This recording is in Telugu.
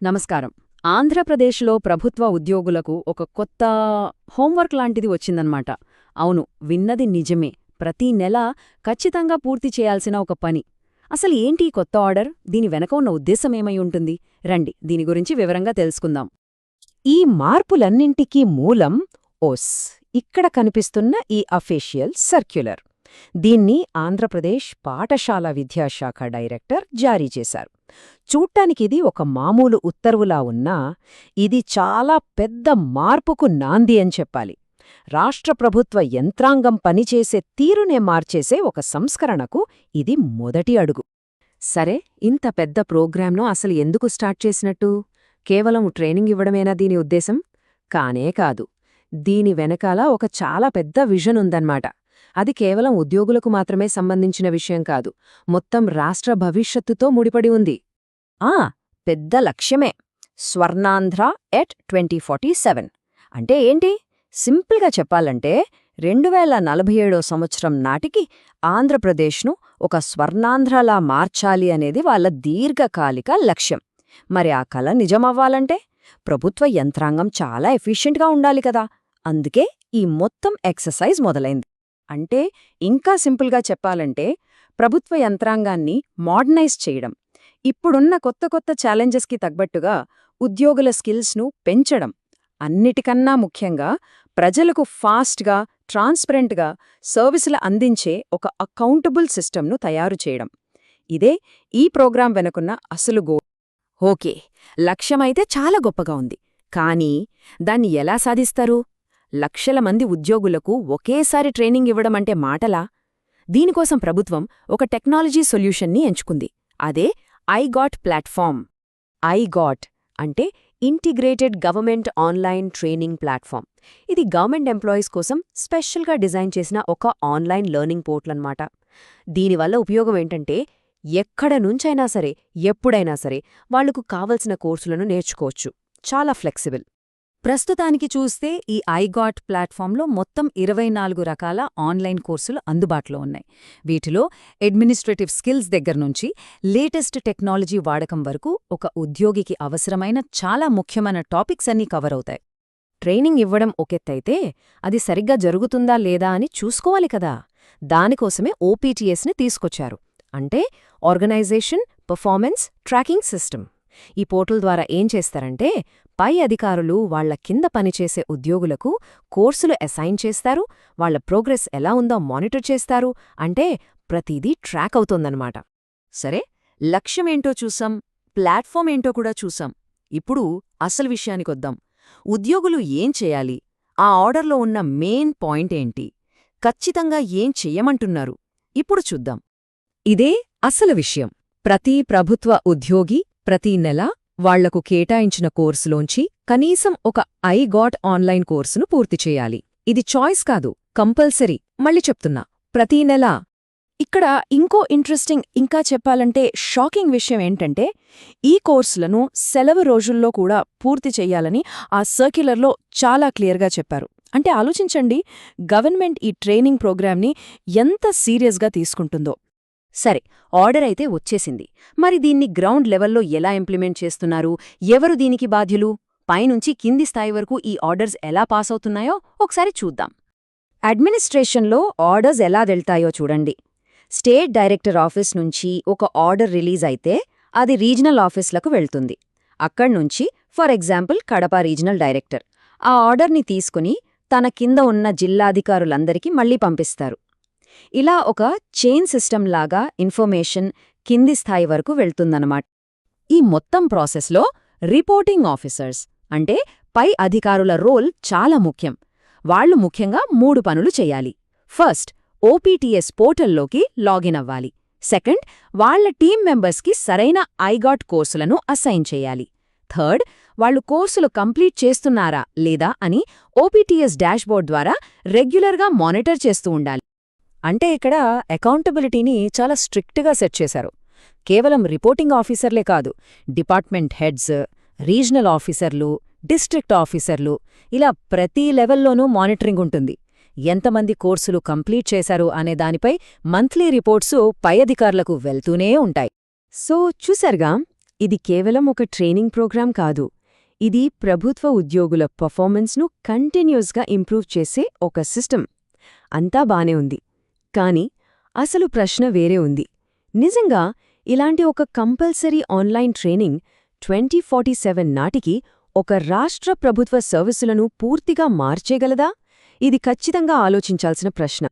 నమస్కారం. ఆంధ్రప్రదేశ్లో ప్రభుత్వ ఉద్యోగులకు ఒక కొత్త హోంవర్క్ లాంటిది వచ్చిందన్నమాట. అవును, విన్నది నిజమే. ప్రతి నెల ఖచ్చితంగా పూర్తి చేయాల్సిన ఒక పని. అసలు ఏంటి ఈ కొత్త ఆర్డర్? దీని వెనక ఉన్న ఉద్దేశమేమై ఉంటుంది? రండి, దీని గురించి వివరంగా తెలుసుకుందాం. ఈ మార్పులన్నింటికీ మూలం ఓస్ ఇక్కడ కనిపిస్తున్న ఈ అఫీషియల్ సర్క్యులర్. దీన్ని ఆంధ్రప్రదేశ్ పాఠశాల విద్యాశాఖ డైరెక్టర్ జారీ చేశారు. చూడ్డానికిది ఒక మామూలు ఉత్తర్వులా ఉన్నా ఇది చాలా పెద్ద మార్పుకు నాంది అని చెప్పాలి. రాష్ట్ర ప్రభుత్వ యంత్రాంగం పనిచేసే తీరునే మార్చేసే ఒక సంస్కరణకు ఇది మొదటి అడుగు. సరే, ఇంత పెద్ద ప్రోగ్రాంను అసలు ఎందుకు స్టార్ట్ చేసినట్టు? కేవలం ట్రైనింగ్ ఇవ్వడమేనా దీని ఉద్దేశం? కానే కాదు. దీని వెనకాల ఒక చాలా పెద్ద విజన్ ఉందన్నమాట. అది కేవలం ఉద్యోగులకు మాత్రమే సంబంధించిన విషయం కాదు, మొత్తం రాష్ట్ర భవిష్యత్తుతో ముడిపడి ఉంది. పెద్ద లక్ష్యమే. స్వర్ణాంధ్ర ఎట్ 2047 అంటే ఏంటి? సింపుల్గా చెప్పాలంటే 2047 సంవత్సరం నాటికి ఆంధ్రప్రదేశ్ను ఒక స్వర్ణాంధ్రలా మార్చాలి అనేది వాళ్ళ దీర్ఘకాలిక లక్ష్యం. మరి ఆ కల నిజమవ్వాలంటే ప్రభుత్వ యంత్రాంగం చాలా ఎఫిషియెంట్గా ఉండాలి కదా. అందుకే ఈ మొత్తం ఎక్సర్సైజ్ మొదలైంది. అంటే ఇంకా సింపుల్గా చెప్పాలంటే ప్రభుత్వ యంత్రాంగాన్ని మోడర్నైజ్ చేయడం, ఇప్పుడున్న కొత్త కొత్త ఛాలెంజెస్కి తగ్గట్టుగా ఉద్యోగుల స్కిల్స్ను పెంచడం, అన్నిటికన్నా ముఖ్యంగా ప్రజలకు ఫాస్ట్గా, ట్రాన్స్పరెంట్గా సర్వీసులు అందించే ఒక అకౌంటబుల్ సిస్టమ్ను తయారు చేయడం. ఇదే ఈ ప్రోగ్రాం వెనుకున్న అసలు గోల్. ఓకే, లక్ష్యమైతే చాలా గొప్పగా ఉంది. కానీ దాన్ని ఎలా సాధిస్తారు? లక్షల మంది ఉద్యోగులకు ఒకేసారి ట్రైనింగ్ ఇవ్వడమంటే మాటలా? దీనికోసం ప్రభుత్వం ఒక టెక్నాలజీ సొల్యూషన్ని ఎంచుకుంది. అదే ఐగాట్ ప్లాట్ఫామ్. ఐగాట్ అంటే integrated government online training platform. ఇది గవర్నమెంట్ ఎంప్లాయీస్ కోసం స్పెషల్గా డిజైన్ చేసిన ఒక ఆన్లైన్ లెర్నింగ్ పోర్టల్ అన్నమాట. దీనివల్ల ఉపయోగం ఏంటంటే ఎక్కడ నుంచైనా సరే, ఎప్పుడైనా సరే వాళ్లకు కావలసిన కోర్సులను నేర్చుకోవచ్చు. చాలా ఫ్లెక్సిబుల్. ప్రస్తుతానికి చూస్తే ఈ ఐగాట్ ప్లాట్ఫామ్లో మొత్తం 24 రకాల ఆన్లైన్ కోర్సులు అందుబాటులో ఉన్నాయి. వీటిలో అడ్మినిస్ట్రేటివ్ స్కిల్స్ దగ్గర్నుంచి లేటెస్ట్ టెక్నాలజీ వాడకం వరకు ఒక ఉద్యోగికి అవసరమైన చాలా ముఖ్యమైన టాపిక్స్ అన్నీ కవర్ అవుతాయి. ట్రైనింగ్ ఇవ్వడం ఒకెత్తైతే అది సరిగ్గా జరుగుతుందా లేదా అని చూసుకోవాలి కదా. దానికోసమే ఓపీటీఎస్ని తీసుకొచ్చారు. అంటే ఆర్గనైజేషన్ పర్ఫార్మెన్స్ ట్రాకింగ్ సిస్టమ్. ఈ పోర్టల్ ద్వారా ఏం చేస్తారంటే పై అధికారులు వాళ్ల కింద పనిచేసే ఉద్యోగులకు కోర్సులు అసైన్ చేస్తారు, వాళ్ల ప్రోగ్రెస్ ఎలా ఉందో మానిటర్ చేస్తారు. అంటే ప్రతిదీ ట్రాక్ అవుతోందన్నమాట. సరే, లక్ష్యమేంటో చూసాం, ప్లాట్ఫామ్ ఏంటో కూడా చూసాం. ఇప్పుడు అసలు విషయానికొద్దాం. ఉద్యోగులు ఏం చేయాలి? ఆ ఆర్డర్లో ఉన్న మెయిన్ పాయింట్ ఏంటి? ఖచ్చితంగా ఏం చెయ్యమంటున్నారు? ఇప్పుడు చూద్దాం. ఇదే అసలు విషయం. ప్రతి ప్రభుత్వ ఉద్యోగి ప్రతి నెల వాళ్లకు కేటాయించిన కోర్సులోంచి కనీసం ఒక ఐగాట్ ఆన్లైన్ కోర్సును పూర్తి చేయాలి. ఇది చాయిస్ కాదు, కంపల్సరీ. మళ్ళీ చెప్తున్నా, ప్రతీ నెల. ఇక్కడ ఇంకో ఇంట్రెస్టింగ్, ఇంకా చెప్పాలంటే షాకింగ్ విషయం ఏంటంటే ఈ కోర్సులను సెలవు రోజుల్లో కూడా పూర్తి చెయ్యాలని ఆ సర్క్యులర్లో చాలా క్లియర్గా చెప్పారు. అంటే ఆలోచించండి, గవర్నమెంట్ ఈ ట్రైనింగ్ ప్రోగ్రామ్ని ఎంత సీరియస్గా తీసుకుంటుందో. సరే, ఆర్డర్ అయితే వచ్చేసింది. మరి దీన్ని గ్రౌండ్ లెవెల్లో ఎలా ఇంప్లిమెంట్ చేస్తున్నారు? ఎవరు దీనికి బాధ్యులు? పైనుంచి కింది స్థాయి వరకు ఈ ఆర్డర్స్ ఎలా పాస్ అవుతున్నాయో ఒకసారి చూద్దాం. అడ్మినిస్ట్రేషన్లో ఆర్డర్స్ ఎలా వెళ్తాయో చూడండి. స్టేట్ డైరెక్టర్ ఆఫీస్ నుంచి ఒక ఆర్డర్ రిలీజ్ అయితే అది రీజనల్ ఆఫీస్లకు వెళ్తుంది. అక్కడ్నుంచి for example Kadapa regional director ఆ ఆర్డర్ని తీసుకుని తన కింద ఉన్న జిల్లాధికారులందరికీ మళ్లీ పంపిస్తారు. ఇలా ఒక చైన్ సిస్టమ్ లాగా ఇన్ఫర్మేషన్ కింది స్థాయి వరకు వెళ్తుందన్నమాట. ఈ మొత్తం ప్రాసెస్లో రిపోర్టింగ్ ఆఫీసర్స్ అంటే పై అధికారుల రోల్ చాలా ముఖ్యం. వాళ్లు ముఖ్యంగా 3 పనులు చెయ్యాలి. ఫస్ట్, ఓపీటీఎస్ పోర్టల్లోకి లాగిన్ అవ్వాలి. సెకండ్, వాళ్ల టీం మెంబర్స్కి సరైన ఐగాట్ కోర్సులను అసైన్ చేయాలి. థర్డ్, వాళ్లు కోర్సులు కంప్లీట్ చేస్తున్నారా లేదా అని ఓపీటీఎస్ డాష్బోర్డ్ ద్వారా రెగ్యులర్గా మానిటర్ చేస్తూ ఉండాలి. అంటే ఇక్కడ అకౌంటబిలిటీని చాలా స్ట్రిక్ట్గా సెట్ చేశారు. కేవలం రిపోర్టింగ్ ఆఫీసర్లే కాదు, డిపార్ట్మెంట్ హెడ్స్, రీజనల్ ఆఫీసర్లు, డిస్ట్రిక్ట్ ఆఫీసర్లు, ఇలా ప్రతి లెవెల్లోనూ మానిటరింగ్ ఉంటుంది. ఎంతమంది కోర్సులు కంప్లీట్ చేశారు అనే దానిపై మంత్లీ రిపోర్ట్సు పై అధికారులకు వెళ్తూనే ఉంటాయి. సో చూశారుగా, ఇది కేవలం ఒక ట్రైనింగ్ ప్రోగ్రాం కాదు. ఇది ప్రభుత్వ ఉద్యోగుల పర్ఫార్మెన్స్ను కంటిన్యూస్గా ఇంప్రూవ్ చేసే ఒక సిస్టమ్. అంతా బానే ఉంది. కానీ అసలు ప్రశ్న వేరే ఉంది. నిజంగా ఇలాంటి ఒక కంపల్సరీ ఆన్లైన్ ట్రైనింగ్ 2047 నాటికి ఒక రాష్ట్ర ప్రభుత్వ సర్వీసులను పూర్తిగా మార్చేగలదా? ఇది ఖచ్చితంగా ఆలోచించాల్సిన ప్రశ్న.